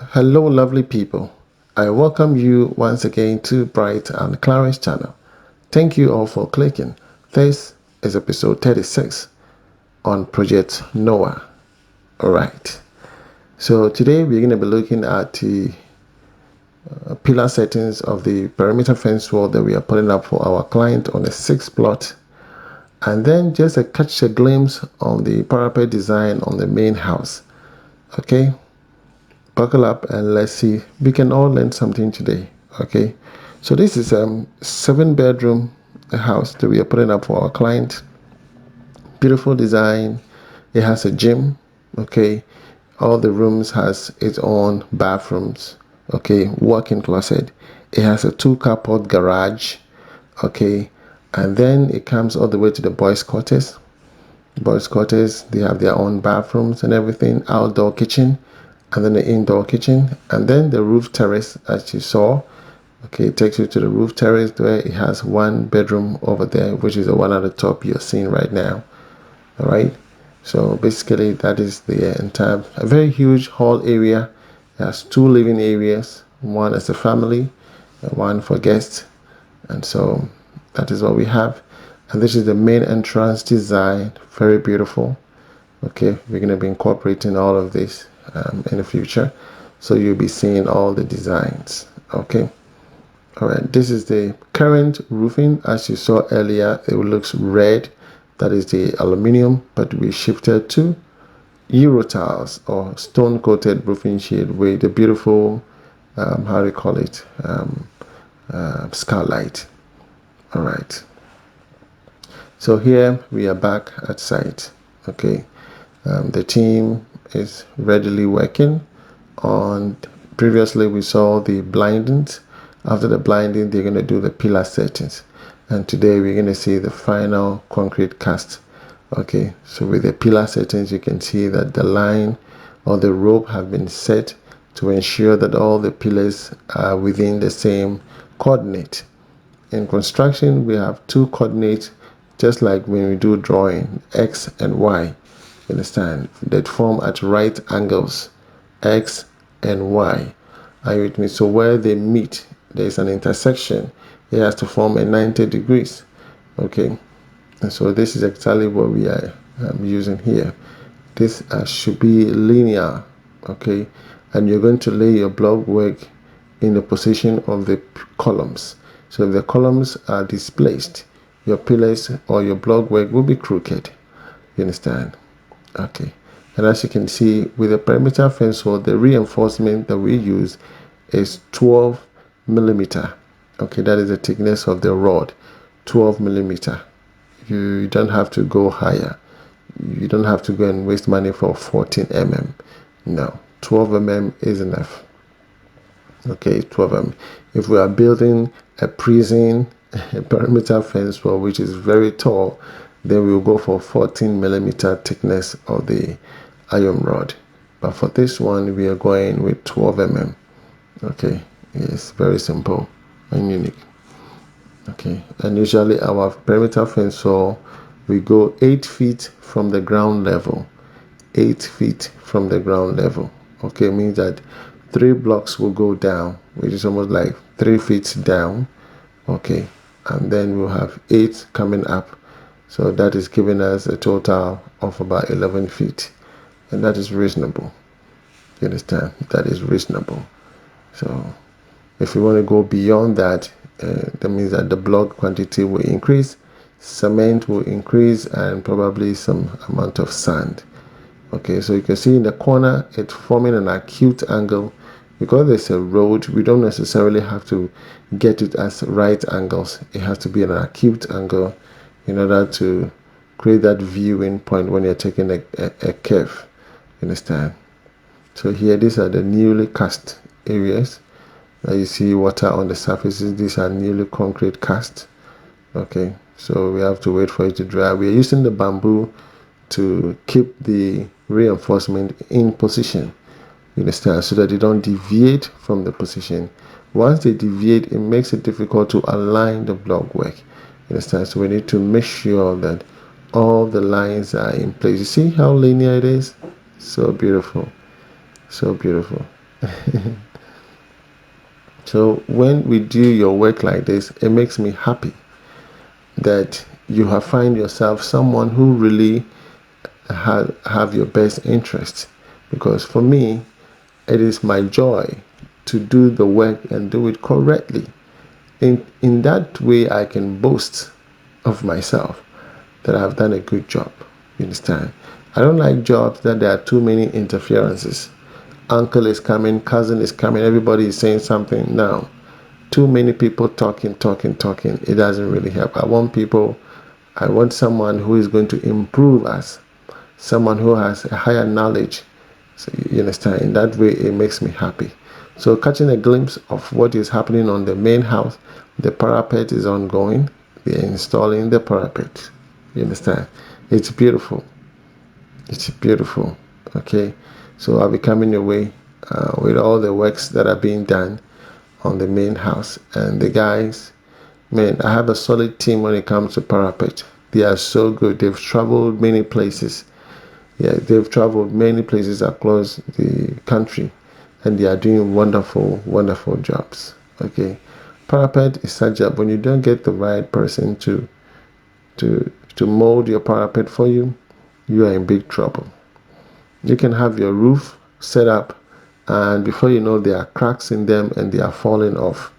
Hello, lovely people. I welcome you once again to Bright and Clara's channel. Thank you all for clicking. This is episode 36 on Project Noah. Alright, so today we're going to be looking at the pillar settings of the perimeter fence wall that we are putting up for our client on the 6th plot, and then just catch a glimpse on the parapet design on the main house. Okay, buckle up and let's see, we can all learn something today. Okay, so this is a 7-bedroom house that we are putting up for our client. Beautiful design. It has a gym. Okay, all the rooms has its own bathrooms. Okay, walk-in closet. It has a 2 carport garage. Okay, and then it comes all the way to the boys quarters. Boys quarters, they have their own bathrooms and everything, outdoor kitchen, and then the indoor kitchen, and then the roof terrace as you saw. Okay, it takes you to the roof terrace where it has 1 bedroom over there, which is the one at the top you're seeing right now. All right, so basically that is the entire, a very huge hall area. It has 2 living areas, one as a family and one for guests. And so that is what we have, and this is the main entrance design. Very beautiful. Okay, we're going to be incorporating all of this in the future, so you'll be seeing all the designs. Okay, all right, this is the current roofing. As you saw earlier, it looks red. That is the aluminium, but we shifted to Euro tiles or stone coated roofing sheet with the beautiful how do you call it, skylight. All right, so here we are back at site. Okay, the team is readily working on. Previously we saw the blindings. After the blinding, they're going to do the pillar settings, and today we're going to see the final concrete cast. Okay, so with the pillar settings, you can see that the line or the rope have been set to ensure that all the pillars are within the same coordinate. In construction, we have 2 coordinates, just like when we do drawing, X and Y. You understand? That form at right angles, X and Y. Are you with me? So where they meet, there is an intersection. It has to form a 90 degrees. Okay, and so this is exactly what we are using here. This should be linear. Okay, and you're going to lay your block work in the position of the columns. So if the columns are displaced, your pillars or your block work will be crooked. You understand? Okay, and as you can see with the perimeter fence wall, the reinforcement that we use is 12 millimeter. Okay, that is the thickness of the rod, 12 millimeter. You don't have to go higher. You don't have to go and waste money for 14 mm. No, 12 mm is enough. Okay, 12 mm. If we are building a prison, a perimeter fence wall which is very tall, then we'll go for 14 millimeter thickness of the iron rod. But for this one, we are going with 12 mm. Okay, it's very simple and unique. Okay, and usually our perimeter fence wall, we go 8 feet from the ground level. 8 feet from the ground level. Okay, means that 3 blocks will go down, which is almost like 3 feet down. Okay, and then we'll have 8 coming up. So that is giving us a total of about 11 feet. And that is reasonable. You understand? That is reasonable. So if you want to go beyond that, that means that the block quantity will increase, cement will increase, and probably some amount of sand. Okay, so you can see in the corner it's forming an acute angle. Because there's a road, we don't necessarily have to get it as right angles. It has to be an acute angle in order to create that viewing point when you're taking a curve. You understand? So here, these are the newly cast areas. Now you see water on the surfaces. These are newly concrete cast. Okay, so we have to wait for it to dry. We are using the bamboo to keep the reinforcement in position. You understand? So that they don't deviate from the position. Once they deviate, it makes it difficult to align the block work. You understand? So we need to make sure that all the lines are in place. You see how linear it is? So beautiful. So beautiful. So when we do your work like this, it makes me happy that you have find yourself someone who really have your best interest. Because for me, it is my joy to do the work and do it correctly. In that way, I can boast of myself that I've done a good job. You understand? I don't like jobs that there are too many interferences. Uncle is coming, cousin is coming, everybody is saying something. Now, too many people talking. It doesn't really help. I want someone who is going to improve us, someone who has a higher knowledge. So you understand? In that way, it makes me happy. So catching a glimpse of what is happening on the main house, the parapet is ongoing. They're installing the parapet. You understand? It's beautiful. It's beautiful. Okay. So I'll be coming your way with all the works that are being done on the main house. And the guys, man, I have a solid team when it comes to parapet. They are so good. They've traveled many places. Yeah, they've traveled many places across the country, and they are doing wonderful jobs. Okay, parapet is such that when you don't get the right person to mold your parapet for you, you are in big trouble. You can have your roof set up, and before you know, there are cracks in them and they are falling off.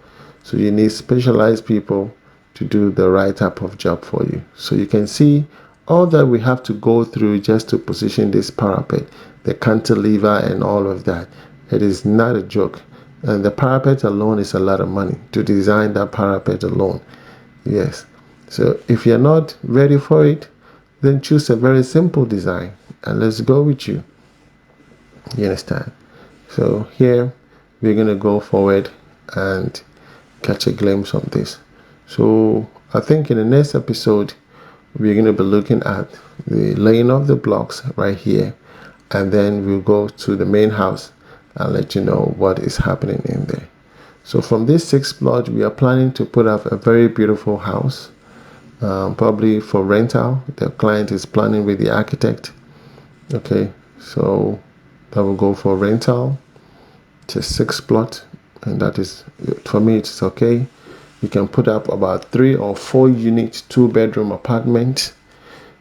So you need specialized people to do the right type of job for you. So you can see all that we have to go through just to position this parapet, the cantilever and all of that. It is not a joke. And the parapet alone is a lot of money to design that parapet alone. Yes. So if you're not ready for it, then choose a very simple design and let's go with you. You understand? So here we're going to go forward and catch a glimpse of this. So I think in the next episode, we're going to be looking at the laying of the blocks right here. And then we'll go to the main house and let you know what is happening in there. So from this 6th plot, we are planning to put up a very beautiful house, probably for rental. The client is planning with the architect. Okay, so that will go for rental. It's a 6th plot, and that is, for me, it's okay. You can put up about 3 or 4 unit 2-bedroom apartment.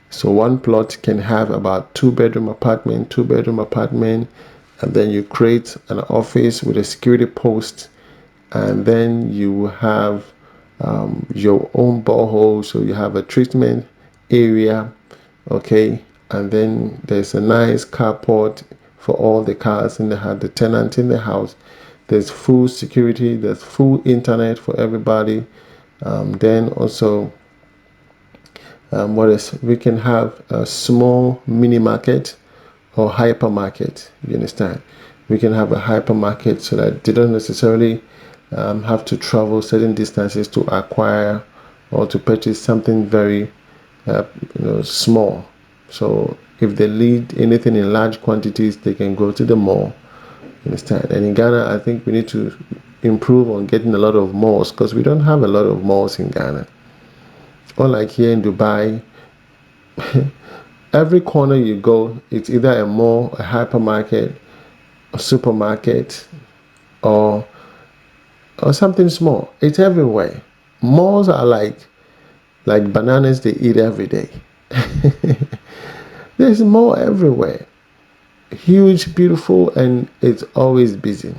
So one plot can have about 2-bedroom apartment, and then you create an office with a security post, and then you have your own borehole, so you have a treatment area, okay, and then there's a nice carport for all the cars in the tenant in the house. There's full security, there's full internet for everybody. Then also, we can have a small mini market or hypermarket. You understand? We can have a hypermarket so that they don't necessarily have to travel certain distances to acquire or to purchase something very small. So if they need anything in large quantities, they can go to the mall. You understand? And in Ghana, I think we need to improve on getting a lot of malls because we don't have a lot of malls in Ghana. Unlike here in Dubai, every corner you go, it's either a mall, a hypermarket, a supermarket, or something small. It's everywhere. Malls are like bananas they eat every day. There's a mall everywhere. Huge, beautiful, and it's always busy.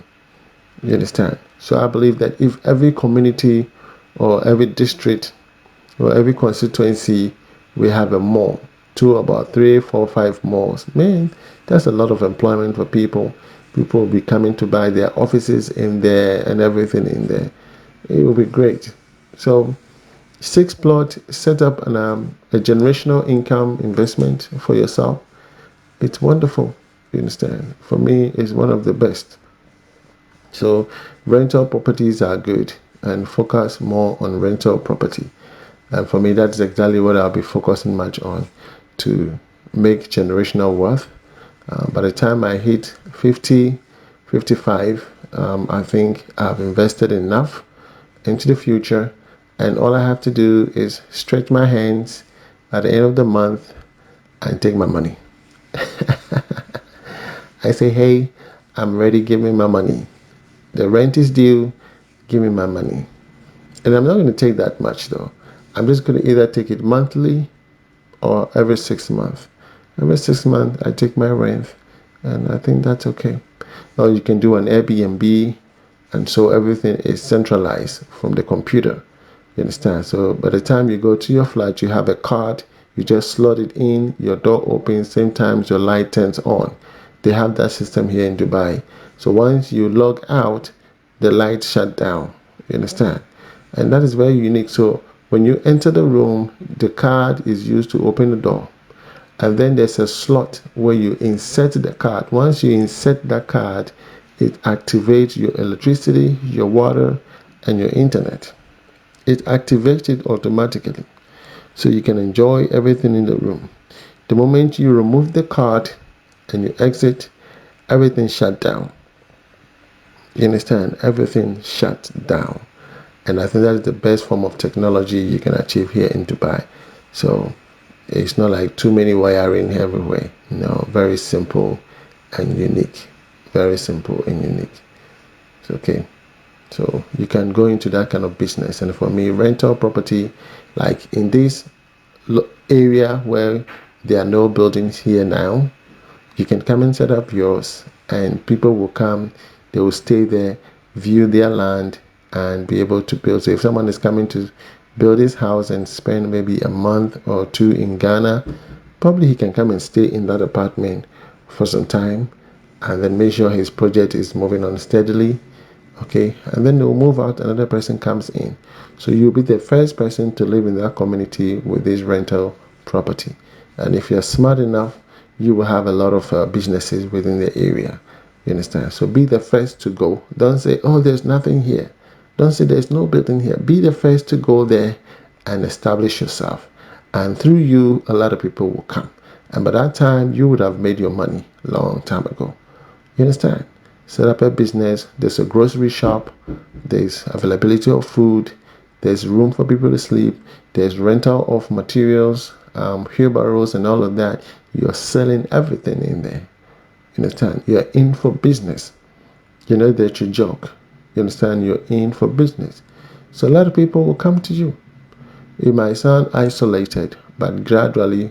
You understand? So I believe that if every community or every district or every constituency we have a mall, to about 3, 4, 5 malls, man, that's a lot of employment for people. People will be coming to buy their offices in there and everything in there. It will be great. So 6th plot, set up a generational income investment for yourself. It's wonderful. You understand? For me, it's one of the best. So rental properties are good, and focus more on rental property. And for me, that's exactly what I'll be focusing much on to make generational wealth. By the time I hit 50, 55, I think I've invested enough into the future, and all I have to do is stretch my hands at the end of the month and take my money. I say, hey, I'm ready, give me my money. The rent is due, give me my money. And I'm not going to take that much though. I'm just going to either take it monthly or every 6 months. Every 6 months, I take my rent, and I think that's okay. Or you can do an Airbnb, and so everything is centralized from the computer. You understand? So by the time you go to your flat, you have a card. You just slot it in. Your door opens. Same time your light turns on. They have that system here in Dubai. So once you log out, the lights shut down. You understand? And that is very unique. So when you enter the room, the card is used to open the door. And then there's a slot where you insert the card. Once you insert that card, it activates your electricity, your water, and your internet. It activates it automatically. So you can enjoy everything in the room. The moment you remove the card and you exit, everything shut down. You understand? Everything shut down. And I think that is the best form of technology you can achieve here in Dubai. So it's not like too many wiring everywhere. No, very simple and unique. Very simple and unique. It's okay. So you can go into that kind of business. And for me, rental property, like in this area where there are no buildings here now, you can come and set up yours, and people will come, they will stay there, view their land, and be able to build. So if someone is coming to build his house and spend maybe a month or two in Ghana, probably he can come and stay in that apartment for some time, and then make sure his project is moving on steadily. Okay, and then they'll move out, another person comes in. So you'll be the first person to live in that community with this rental property. And if you're smart enough, you will have a lot of businesses within the area. You understand? So be the first to go. Don't say, oh, there's nothing here. Don't say there's no building here. Be the first to go there and establish yourself. And through you, a lot of people will come. And by that time, you would have made your money a long time ago. You understand? Set up a business. There's a grocery shop. There's availability of food. There's room for people to sleep. There's rental of materials, wheelbarrows, and all of that. You're selling everything in there. You understand? You're in for business. You know that you joke. You understand? You're in for business. So a lot of people will come to you. It might sound isolated, but gradually,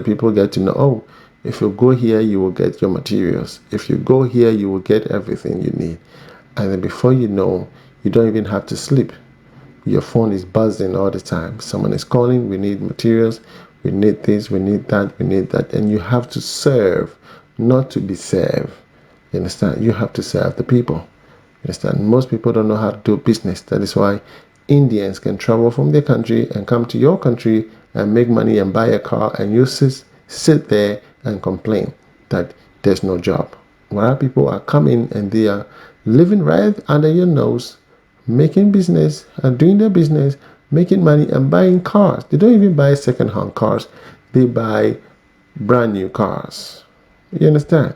people get to know, oh, if you go here, you will get your materials. If you go here, you will get everything you need. And then before you know, you don't even have to sleep. Your phone is buzzing all the time. Someone is calling, we need materials, we need this, we need that, we need that. And you have to serve, not to be served. You understand? You have to serve the people. You understand? Most people don't know how to do business. That is why Indians can travel from their country and come to your country and make money and buy a car, and you sit there and complain that there's no job. While people are coming and they are living right under your nose, making business and doing their business, making money and buying cars. They don't even buy second-hand cars. They buy brand new cars. You understand?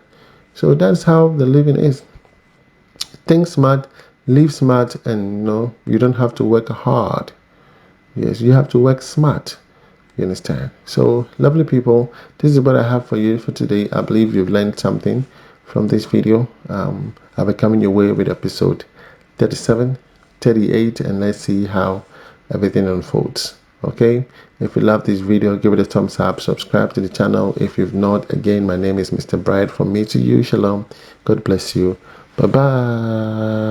So that's how the living is. Think smart, live smart, and you don't have to work hard. Yes, you have to work smart. You understand? So, lovely people, this is what I have for you for today. I believe you've learned something from this video. I'll be coming your way with episode 37, 38, and let's see how everything unfolds. Okay? If you love this video, give it a thumbs up. Subscribe to the channel if you've not. Again, my name is Mr. Bright. From me to you, shalom. God bless you. Bye-bye.